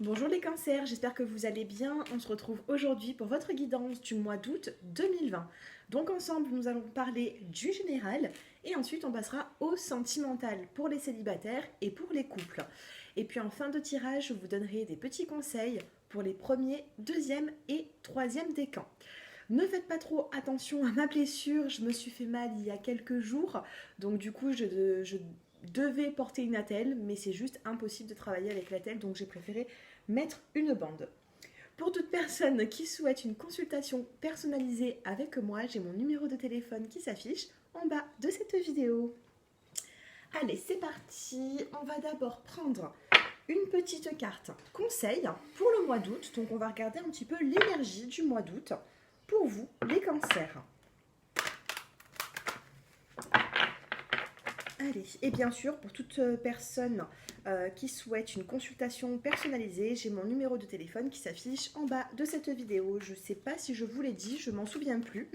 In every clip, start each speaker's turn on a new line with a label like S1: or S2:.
S1: Bonjour les cancers, j'espère que vous allez bien. On se retrouve aujourd'hui pour votre guidance du mois d'août 2020. Donc ensemble, nous allons parler du général et ensuite on passera au sentimental pour les célibataires et pour les couples. Et puis en fin de tirage, je vous donnerai des petits conseils pour les premiers, deuxième et troisième décans. Ne faites pas trop attention à ma blessure, je me suis fait mal il y a quelques jours, donc du coup je devais porter une attelle, mais c'est juste impossible de travailler avec l'attelle, donc j'ai préféré mettre une bande. Pour toute personne qui souhaite une consultation personnalisée avec moi, j'ai mon numéro de téléphone qui s'affiche en bas de cette vidéo. Allez, c'est parti. On va d'abord prendre une petite carte conseil pour le mois d'août. Donc on va regarder un petit peu l'énergie du mois d'août pour vous, les cancers. Allez, et bien sûr, pour toute personne qui souhaite une consultation personnalisée, j'ai mon numéro de téléphone qui s'affiche en bas de cette vidéo. Je ne sais pas si je vous l'ai dit, je m'en souviens plus.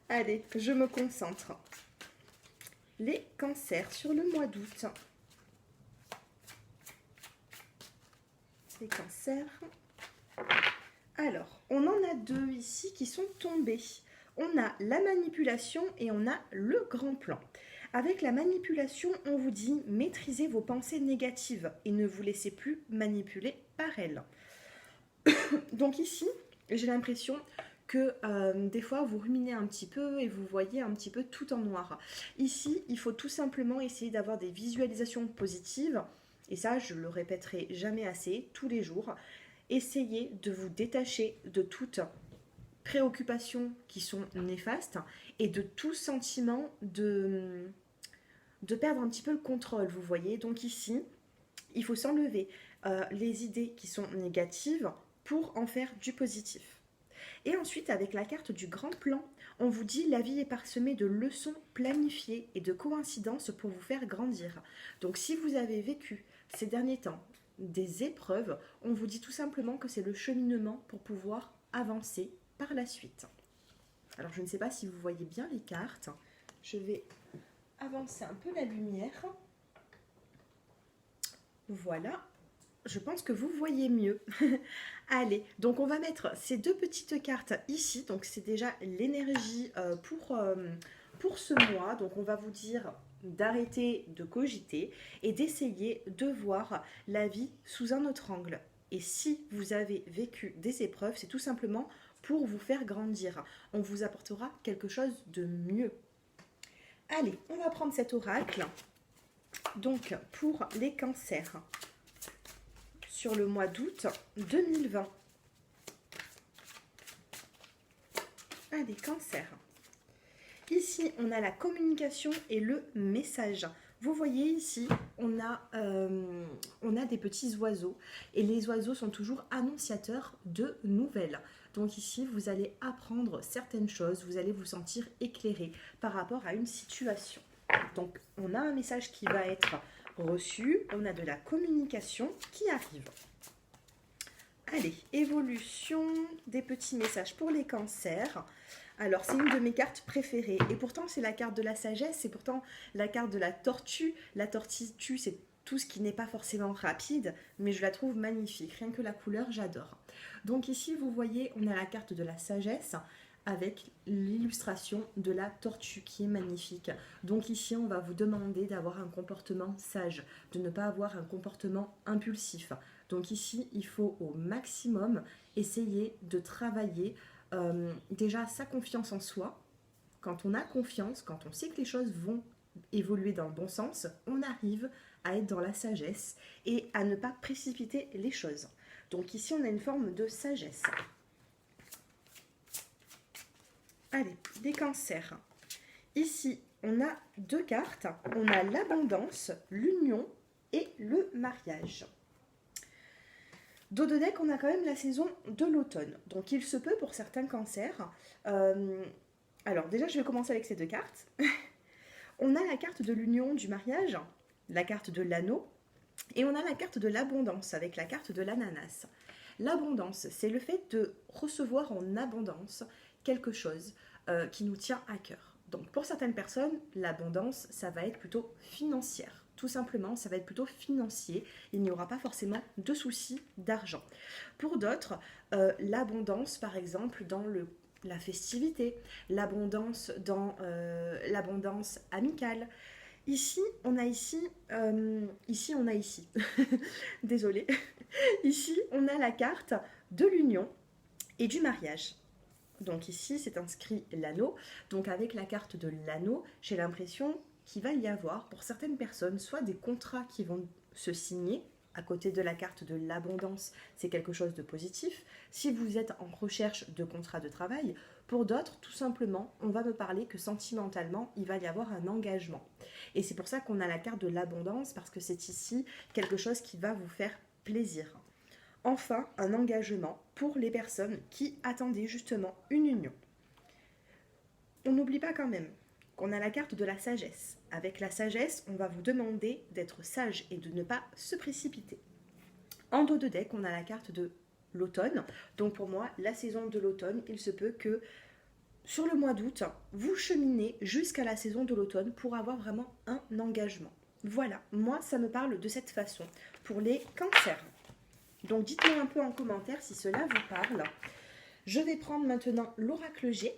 S1: Allez, je me concentre. Les cancers sur le mois d'août. Les cancers. Alors, on en a deux ici qui sont tombés. On a la manipulation et on a le grand plan. Avec la manipulation, on vous dit maîtrisez vos pensées négatives et ne vous laissez plus manipuler par elles. Donc ici, j'ai l'impression que des fois vous ruminez un petit peu et vous voyez un petit peu tout en noir. Ici, il faut tout simplement essayer d'avoir des visualisations positives. Et ça, je le répéterai jamais assez, tous les jours. Essayez de vous détacher de toutes préoccupations qui sont néfastes et de tout sentiment de perdre un petit peu le contrôle, vous voyez. Donc ici, il faut s'enlever les idées qui sont négatives pour en faire du positif. Et ensuite, avec la carte du grand plan, on vous dit la vie est parsemée de leçons planifiées et de coïncidences pour vous faire grandir. Donc si vous avez vécu ces derniers temps des épreuves, on vous dit tout simplement que c'est le cheminement pour pouvoir avancer par la suite. Alors je ne sais pas si vous voyez bien les cartes. Je vais avancer un peu la lumière. Voilà, je pense que vous voyez mieux. Allez, donc on va mettre ces deux petites cartes ici. Donc c'est déjà l'énergie pour ce mois. Donc on va vous dire d'arrêter de cogiter et d'essayer de voir la vie sous un autre angle. Et si vous avez vécu des épreuves, c'est tout simplement pour vous faire grandir. On vous apportera quelque chose de mieux. Allez, on va prendre cet oracle. Donc, pour les cancers, sur le mois d'août 2020. Allez, cancer. Ici, on a la communication et le message. Vous voyez ici, on a des petits oiseaux. Et les oiseaux sont toujours annonciateurs de nouvelles. Donc ici, vous allez apprendre certaines choses. Vous allez vous sentir éclairé par rapport à une situation. Donc, on a un message qui va être reçu. On a de la communication qui arrive. Allez, évolution des petits messages pour les cancers. Alors, c'est une de mes cartes préférées. Et pourtant, c'est la carte de la sagesse. C'est pourtant la carte de la tortue. La tortue, c'est tout ce qui n'est pas forcément rapide, mais je la trouve magnifique. Rien que la couleur, j'adore. Donc ici, vous voyez, on a la carte de la sagesse avec l'illustration de la tortue qui est magnifique. Donc ici, on va vous demander d'avoir un comportement sage, de ne pas avoir un comportement impulsif. Donc ici, il faut au maximum essayer de travailler déjà sa confiance en soi. Quand on a confiance, quand on sait que les choses vont évoluer dans le bon sens, on arrive à être dans la sagesse et à ne pas précipiter les choses. Donc ici, on a une forme de sagesse. Allez, des cancers. Ici, on a deux cartes. On a l'abondance, l'union et le mariage. Dos de deck, on a quand même la saison de l'automne. Donc il se peut pour certains cancers. Alors déjà, je vais commencer avec ces deux cartes. On a la carte de l'union du mariage, la carte de l'anneau, et on a la carte de l'abondance avec la carte de l'ananas. L'abondance, c'est le fait de recevoir en abondance quelque chose qui nous tient à cœur. Donc pour certaines personnes, l'abondance, ça va être plutôt financière. tout simplement, ça va être plutôt financier. Il n'y aura pas forcément de soucis d'argent. Pour d'autres, l'abondance, par exemple, dans la festivité, l'abondance dans l'abondance amicale. Ici, on a ici. Désolée. Ici, on a la carte de l'union et du mariage. Donc ici, c'est inscrit l'anneau. Donc avec la carte de l'anneau, j'ai l'impression qu'il va y avoir pour certaines personnes soit des contrats qui vont se signer. À côté de la carte de l'abondance, c'est quelque chose de positif. Si vous êtes en recherche de contrat de travail, pour d'autres, tout simplement, on va me parler que sentimentalement, il va y avoir un engagement. Et c'est pour ça qu'on a la carte de l'abondance, parce que c'est ici quelque chose qui va vous faire plaisir. Enfin, un engagement pour les personnes qui attendaient justement une union. On n'oublie pas quand même qu'on a la carte de la sagesse. Avec la sagesse, on va vous demander d'être sage et de ne pas se précipiter. En dos de deck, on a la carte de l'automne. Donc pour moi, la saison de l'automne, il se peut que sur le mois d'août, vous cheminez jusqu'à la saison de l'automne pour avoir vraiment un engagement. Voilà, moi ça me parle de cette façon pour les cancers. Donc dites-moi un peu en commentaire si cela vous parle. Je vais prendre maintenant l'oracle G.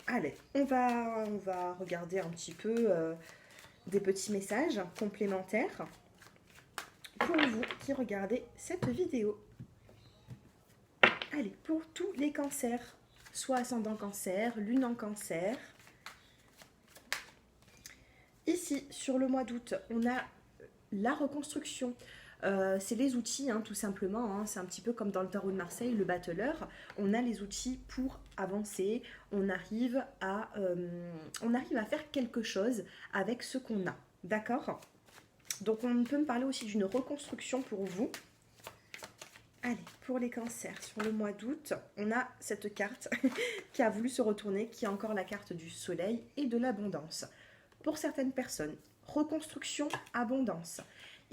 S1: Allez, on va regarder un petit peu des petits messages complémentaires pour vous qui regardez cette vidéo. Allez, pour tous les cancers, soit ascendant cancer, lune en cancer. Ici, sur le mois d'août, on a la reconstruction. C'est les outils, hein, tout simplement. Hein. C'est un petit peu comme dans le tarot de Marseille, le battleur. On a les outils pour avancer. On arrive à faire quelque chose avec ce qu'on a. D'accord? Donc, on peut me parler aussi d'une reconstruction pour vous. Allez, pour les cancers, sur le mois d'août, on a cette carte qui a voulu se retourner, qui est encore la carte du soleil et de l'abondance. Pour certaines personnes, reconstruction, abondance.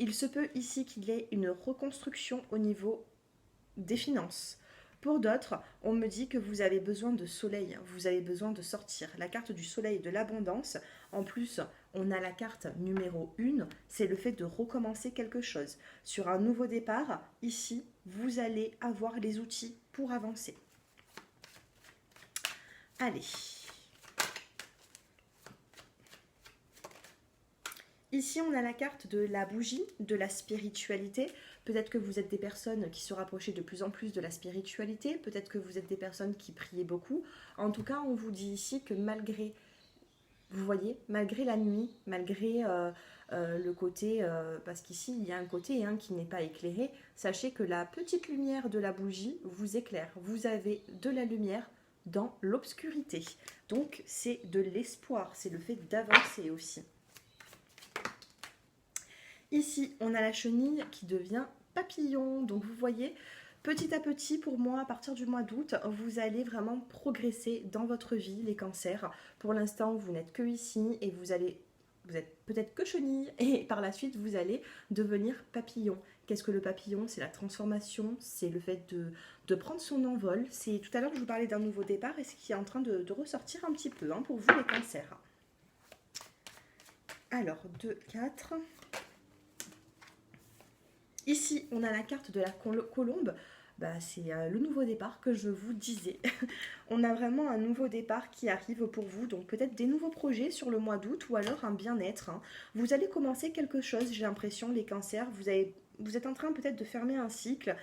S1: Il se peut ici qu'il y ait une reconstruction au niveau des finances. Pour d'autres, on me dit que vous avez besoin de soleil, vous avez besoin de sortir. La carte du soleil et de l'abondance, en plus, on a la carte numéro 1, c'est le fait de recommencer quelque chose. Sur un nouveau départ, ici, vous allez avoir les outils pour avancer. Allez. Ici, on a la carte de la bougie, de la spiritualité. Peut-être que vous êtes des personnes qui se rapprochaient de plus en plus de la spiritualité. Peut-être que vous êtes des personnes qui priaient beaucoup. En tout cas, on vous dit ici que malgré, vous voyez, malgré la nuit, malgré le côté, parce qu'ici, il y a un côté qui n'est pas éclairé, sachez que la petite lumière de la bougie vous éclaire. Vous avez de la lumière dans l'obscurité. Donc, c'est de l'espoir, c'est le fait d'avancer aussi. Ici, on a la chenille qui devient papillon. Donc, vous voyez, petit à petit, pour moi, à partir du mois d'août, vous allez vraiment progresser dans votre vie, les cancers. Pour l'instant, vous n'êtes que ici et vous êtes peut-être que chenille et par la suite, vous allez devenir papillon. Qu'est-ce que le papillon? C'est la transformation, c'est le fait de prendre son envol. C'est tout à l'heure que je vous parlais d'un nouveau départ et ce qui est en train de ressortir un petit peu pour vous, les cancers. Alors, 2, 4... Ici, on a la carte de la colombe. C'est le nouveau départ que je vous disais. On a vraiment un nouveau départ qui arrive pour vous. Donc peut-être des nouveaux projets sur le mois d'août ou alors un bien-être. Vous allez commencer quelque chose, j'ai l'impression, les cancers. Vous êtes en train peut-être de fermer un cycle.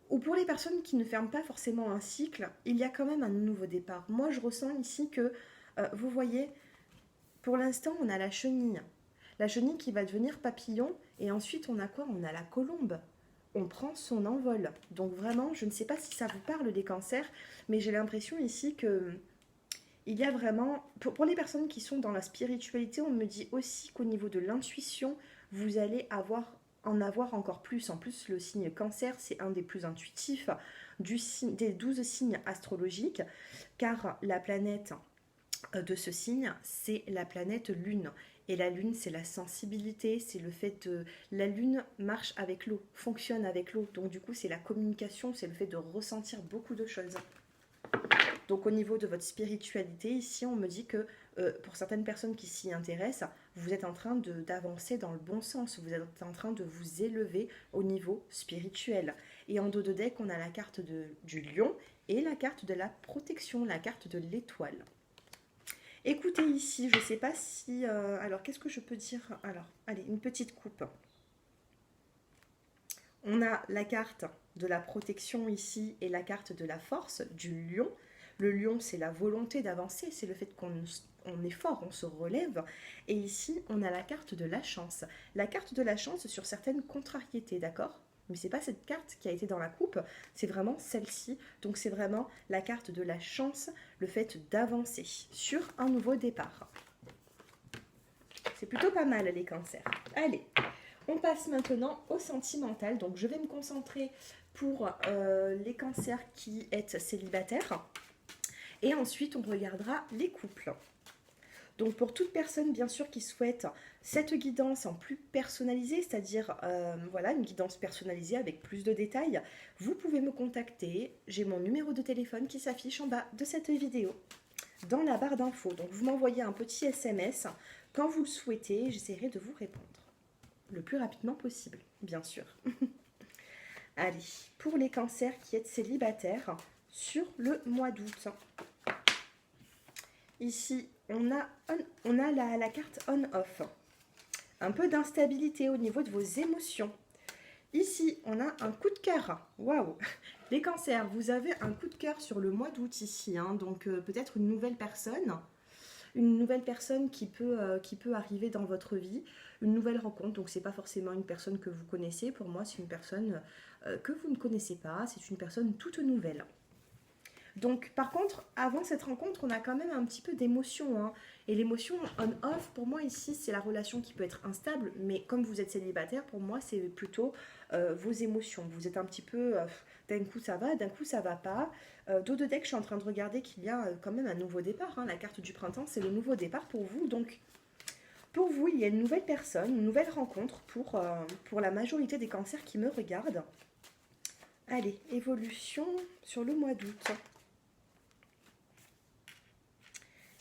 S1: Ou pour les personnes qui ne ferment pas forcément un cycle, il y a quand même un nouveau départ. Moi, je ressens ici que, vous voyez, pour l'instant, on a la chenille. La chenille qui va devenir papillon. Et ensuite, on a quoi? On a la colombe. On prend son envol. Donc vraiment, je ne sais pas si ça vous parle des cancers, mais j'ai l'impression ici que il y a vraiment... Pour les personnes qui sont dans la spiritualité, on me dit aussi qu'au niveau de l'intuition, vous allez en avoir encore plus. En plus, le signe cancer, c'est un des plus intuitifs des 12 signes astrologiques, car la planète de ce signe, c'est la planète Lune. Et la lune, c'est la sensibilité, c'est le fait de... La lune marche avec l'eau, fonctionne avec l'eau. Donc du coup, c'est la communication, c'est le fait de ressentir beaucoup de choses. Donc au niveau de votre spiritualité, ici, on me dit que pour certaines personnes qui s'y intéressent, vous êtes en train d'avancer dans le bon sens, vous êtes en train de vous élever au niveau spirituel. Et en dos de deck, on a la carte du lion et la carte de la protection, la carte de l'étoile. Écoutez ici, je ne sais pas si... alors, qu'est-ce que je peux dire? Alors, allez, une petite coupe. On a la carte de la protection ici et la carte de la force du lion. Le lion, c'est la volonté d'avancer, c'est le fait qu'on est fort, on se relève. Et ici, on a la carte de la chance. La carte de la chance sur certaines contrariétés, d'accord? Mais ce n'est pas cette carte qui a été dans la coupe, c'est vraiment celle-ci. Donc c'est vraiment la carte de la chance, le fait d'avancer sur un nouveau départ. C'est plutôt pas mal les cancers. Allez, on passe maintenant au sentimental. Donc je vais me concentrer pour les cancers qui êtes célibataires. Et ensuite, on regardera les couples. Donc pour toute personne bien sûr qui souhaite cette guidance en plus personnalisée, c'est-à-dire voilà, une guidance personnalisée avec plus de détails, vous pouvez me contacter. J'ai mon numéro de téléphone qui s'affiche en bas de cette vidéo, dans la barre d'infos. Donc vous m'envoyez un petit SMS quand vous le souhaitez, j'essaierai de vous répondre le plus rapidement possible, bien sûr. Allez, pour les cancers qui êtes célibataires sur le mois d'août. Ici, on a la carte on-off. Un peu d'instabilité au niveau de vos émotions. Ici, on a un coup de cœur. Waouh! Les cancers, vous avez un coup de cœur sur le mois d'août ici. Hein, donc, peut-être une nouvelle personne. Une nouvelle personne qui peut arriver dans votre vie. Une nouvelle rencontre. Donc, ce n'est pas forcément une personne que vous connaissez. Pour moi, c'est une personne que vous ne connaissez pas. C'est une personne toute nouvelle. Donc, par contre, avant cette rencontre, on a quand même un petit peu d'émotion. Hein. Et l'émotion on-off, pour moi, ici, c'est la relation qui peut être instable. Mais comme vous êtes célibataire, pour moi, c'est plutôt vos émotions. Vous êtes un petit peu, d'un coup, ça va, d'un coup, ça va pas. Dos de deck, je suis en train de regarder qu'il y a quand même un nouveau départ. Hein. La carte du printemps, c'est le nouveau départ pour vous. Donc, pour vous, il y a une nouvelle personne, une nouvelle rencontre pour la majorité des cancers qui me regardent. Allez, évolution sur le mois d'août.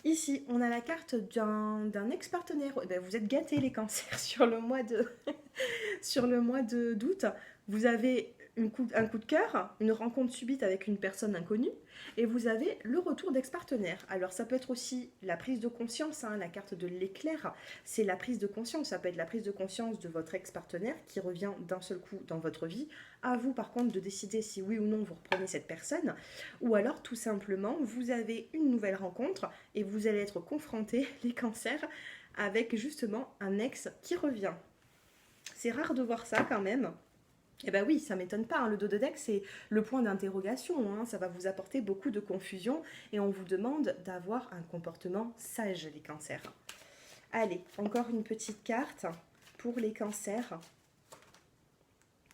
S1: Ici, on a la carte d'un ex-partenaire. Eh bien, vous êtes gâtés les cancers sur le mois d'août. Vous avez un coup de cœur, une rencontre subite avec une personne inconnue, et vous avez le retour d'ex-partenaire. Alors ça peut être aussi la prise de conscience, hein, la carte de l'éclair, c'est la prise de conscience. Ça peut être la prise de conscience de votre ex-partenaire qui revient d'un seul coup dans votre vie. À vous par contre de décider si oui ou non vous reprenez cette personne, ou alors tout simplement vous avez une nouvelle rencontre et vous allez être confrontés, les cancers, avec justement un ex qui revient. C'est rare de voir ça quand même. Eh bien oui, ça ne m'étonne pas, hein. Le dos de deck, c'est le point d'interrogation, hein. Ça va vous apporter beaucoup de confusion et on vous demande d'avoir un comportement sage, les cancers. Allez, encore une petite carte pour les cancers.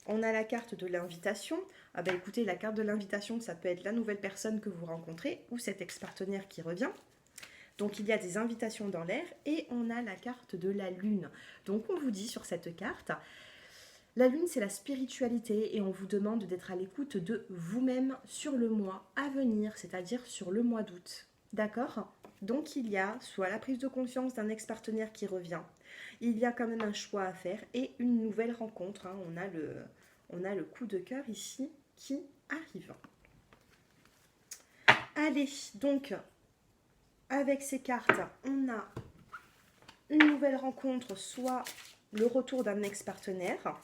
S1: On a la carte de l'invitation. Ah ben écoutez, la carte de l'invitation, ça peut être la nouvelle personne que vous rencontrez ou cet ex-partenaire qui revient. Donc il y a des invitations dans l'air et on a la carte de la lune. Donc on vous dit sur cette carte... La lune, c'est la spiritualité et on vous demande d'être à l'écoute de vous-même sur le mois à venir, c'est-à-dire sur le mois d'août. D'accord? Donc il y a soit la prise de conscience d'un ex-partenaire qui revient, il y a quand même un choix à faire et une nouvelle rencontre. Hein. On a le coup de cœur ici qui arrive. Allez, donc avec ces cartes, on a une nouvelle rencontre, soit le retour d'un ex-partenaire.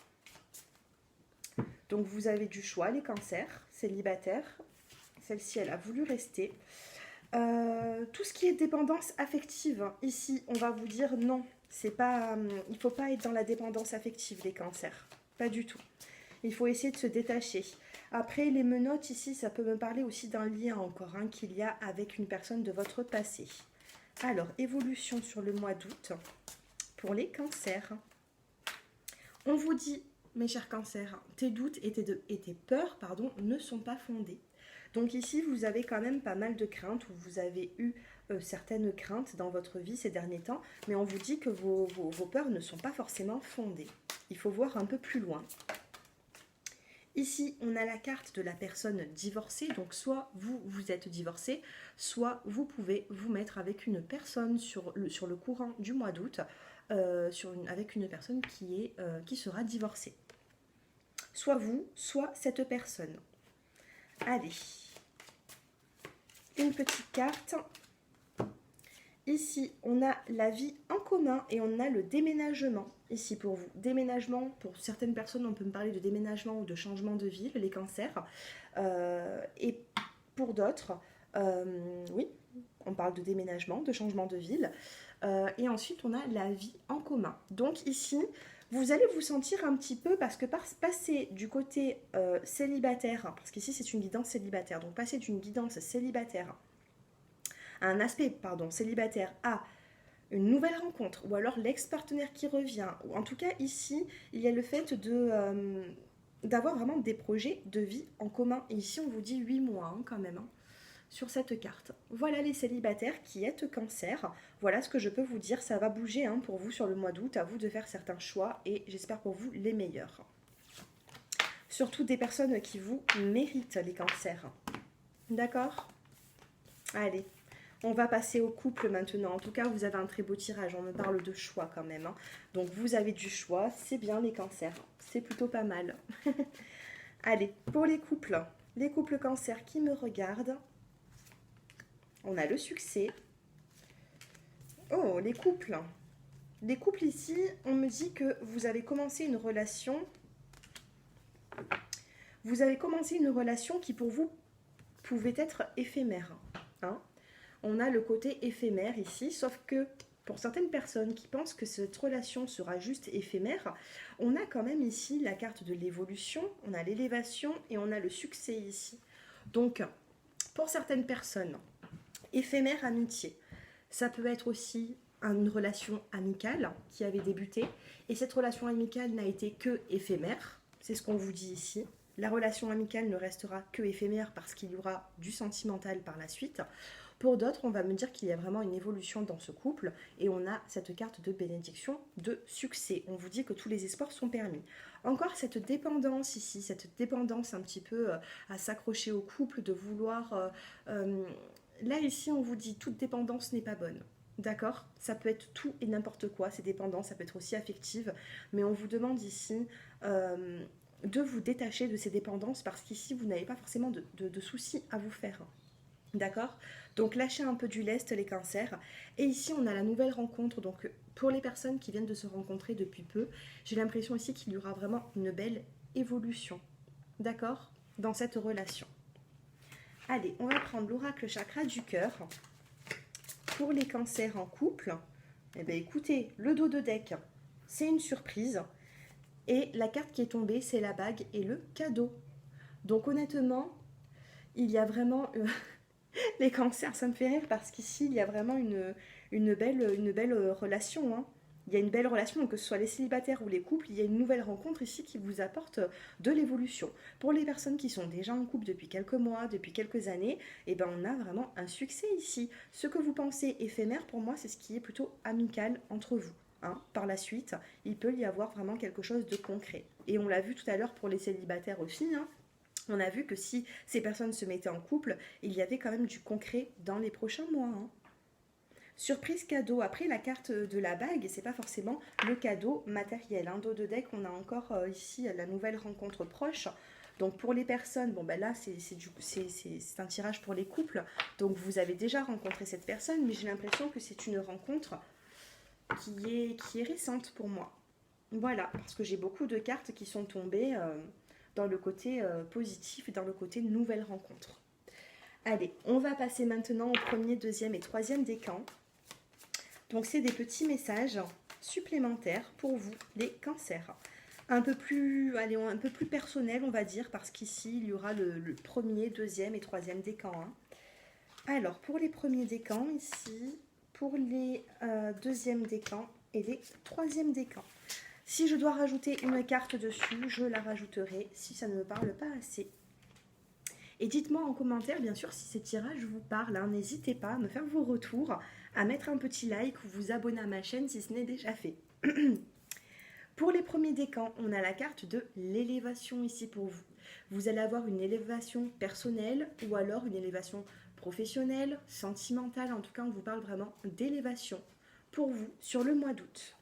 S1: Donc vous avez du choix, les cancers, célibataires. Celle-ci, elle a voulu rester. Tout ce qui est dépendance affective, ici, on va vous dire non. Il ne faut pas être dans la dépendance affective, les cancers. Pas du tout. Il faut essayer de se détacher. Après, les menottes, ici, ça peut me parler aussi d'un lien encore hein, qu'il y a avec une personne de votre passé. Alors, évolution sur le mois d'août pour les cancers. On vous dit... Mes chers cancers, tes doutes et tes peurs ne sont pas fondés. Donc ici, vous avez quand même pas mal de craintes, ou vous avez eu certaines craintes dans votre vie ces derniers temps, mais on vous dit que vos peurs ne sont pas forcément fondées. Il faut voir un peu plus loin. Ici, on a la carte de la personne divorcée, donc soit vous êtes divorcé, soit vous pouvez vous mettre avec une personne sur le courant du mois d'août, avec une personne qui sera divorcée. Soit vous, soit cette personne. Allez, une petite carte. Ici, on a la vie en commun et on a le déménagement. Ici pour vous, déménagement, pour certaines personnes, on peut me parler de déménagement ou de changement de ville, les cancers. Et pour d'autres, oui, on parle de déménagement, de changement de ville. Et ensuite, on a la vie en commun. Donc ici, vous allez vous sentir un petit peu, parce que passer du côté célibataire, parce qu'ici c'est une guidance célibataire, donc passer d'une guidance célibataire un aspect, célibataire à une nouvelle rencontre, ou alors l'ex-partenaire qui revient, ou en tout cas ici, il y a le fait d'avoir vraiment des projets de vie en commun. Et ici, on vous dit 8 mois quand même, sur cette carte. Voilà les célibataires qui êtes cancer. Voilà ce que je peux vous dire. Ça va bouger pour vous sur le mois d'août. À vous de faire certains choix et j'espère pour vous les meilleurs. Surtout des personnes qui vous méritent, les cancers. D'accord ? Allez. On va passer au couple maintenant. En tout cas, vous avez un très beau tirage. On me parle de choix quand même. Donc, vous avez du choix. C'est bien les cancers. C'est plutôt pas mal. Allez, pour les couples cancers qui me regardent, on a le succès. Oh, les couples. Les couples ici, on me dit que vous avez commencé une relation. Vous avez commencé une relation qui pour vous pouvait être éphémère. On a le côté éphémère ici, sauf que pour certaines personnes qui pensent que cette relation sera juste éphémère, on a quand même ici la carte de l'évolution, on a l'élévation et on a le succès ici. Donc, pour certaines personnes, éphémère amitié, ça peut être aussi une relation amicale qui avait débuté, et cette relation amicale n'a été que éphémère, c'est ce qu'on vous dit ici. La relation amicale ne restera que éphémère parce qu'il y aura du sentimental par la suite. Pour d'autres, on va me dire qu'il y a vraiment une évolution dans ce couple et on a cette carte de bénédiction, de succès. On vous dit que tous les espoirs sont permis. Encore cette dépendance ici, cette dépendance un petit peu à s'accrocher au couple, de vouloir... là, ici, on vous dit toute dépendance n'est pas bonne. D'accord ? Ça peut être tout et n'importe quoi, ces dépendances, ça peut être aussi affective. Mais on vous demande ici... de vous détacher de ces dépendances parce qu'ici, vous n'avez pas forcément de soucis à vous faire. D'accord ? Donc, lâchez un peu du lest, les cancers. Et ici, on a la nouvelle rencontre. Donc, pour les personnes qui viennent de se rencontrer depuis peu, j'ai l'impression ici qu'il y aura vraiment une belle évolution. D'accord ? Dans cette relation. Allez, on va prendre l'oracle chakra du cœur. Pour les cancers en couple, eh bien, écoutez, le dos de deck, c'est une surprise. Et la carte qui est tombée, c'est la bague et le cadeau. Donc honnêtement, il y a vraiment... les cancers, ça me fait rire parce qu'ici, il y a vraiment une belle relation. Il y a une belle relation, donc que ce soit les célibataires ou les couples, il y a une nouvelle rencontre ici qui vous apporte de l'évolution. Pour les personnes qui sont déjà en couple depuis quelques mois, depuis quelques années, eh ben on a vraiment un succès ici. Ce que vous pensez éphémère, pour moi, c'est ce qui est plutôt amical entre vous. Par la suite, il peut y avoir vraiment quelque chose de concret. Et on l'a vu tout à l'heure pour les célibataires aussi, on a vu que si ces personnes se mettaient en couple, il y avait quand même du concret dans les prochains mois. Surprise cadeau, après la carte de la bague, et c'est pas forcément le cadeau matériel. Dos de deck, on a encore ici la nouvelle rencontre proche. Donc pour les personnes, bon ben là c'est un tirage pour les couples, donc vous avez déjà rencontré cette personne, mais j'ai l'impression que c'est une rencontre qui est récente pour moi. Voilà, parce que j'ai beaucoup de cartes qui sont tombées dans le côté positif et dans le côté nouvelle rencontre. Allez, on va passer maintenant au premier, deuxième et troisième décan. Donc c'est des petits messages supplémentaires pour vous, les cancers. Un peu plus personnel, on va dire, parce qu'ici, il y aura le premier, deuxième et troisième décan. Alors, pour les premiers décans, ici, pour les deuxièmes décans et les troisièmes décans. Si je dois rajouter une carte dessus, je la rajouterai si ça ne me parle pas assez. Et dites-moi en commentaire, bien sûr, si ces tirages vous parlent. N'hésitez pas à me faire vos retours, à mettre un petit like ou vous abonner à ma chaîne si ce n'est déjà fait. Pour les premiers décans, on a la carte de l'élévation ici pour vous. Vous allez avoir une élévation personnelle ou alors une élévation professionnelle, sentimentale. En tout cas, on vous parle vraiment d'élévation pour vous sur le mois d'août.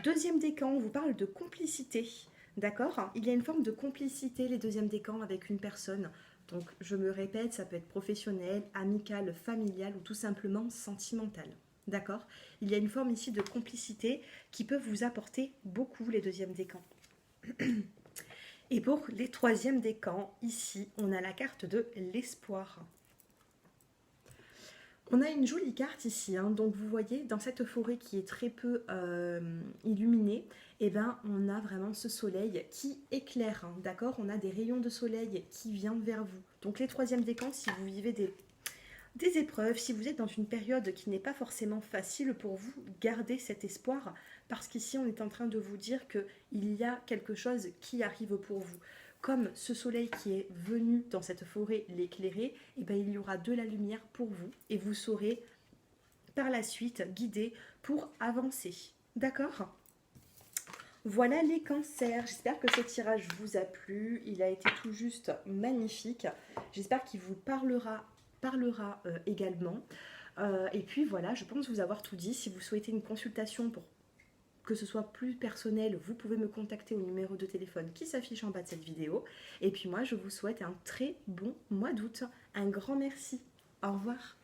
S1: Deuxième décan, on vous parle de complicité. D'accord? Il y a une forme de complicité, les deuxièmes décans, avec une personne. Donc, je me répète, ça peut être professionnel, amical, familial ou tout simplement sentimental. D'accord? Il y a une forme ici de complicité qui peut vous apporter beaucoup, les deuxièmes décans. Et pour les troisièmes décans, ici, on a la carte de l'espoir. On a une jolie carte ici, hein. Donc vous voyez, dans cette forêt qui est très peu illuminée, eh ben, on a vraiment ce soleil qui éclaire, hein, d'accord? On a des rayons de soleil qui viennent vers vous. Donc les troisièmes décans, si vous vivez des épreuves, si vous êtes dans une période qui n'est pas forcément facile pour vous, gardez cet espoir, parce qu'ici on est en train de vous dire qu'il y a quelque chose qui arrive pour vous. Comme ce soleil qui est venu dans cette forêt l'éclairer, eh ben, il y aura de la lumière pour vous et vous saurez par la suite guider pour avancer. D'accord ? Voilà les cancers. J'espère que ce tirage vous a plu. Il a été tout juste magnifique. J'espère qu'il vous parlera également. Et puis voilà, je pense vous avoir tout dit. Si vous souhaitez une consultation pour que ce soit plus personnel, vous pouvez me contacter au numéro de téléphone qui s'affiche en bas de cette vidéo. Et puis moi, je vous souhaite un très bon mois d'août. Un grand merci. Au revoir.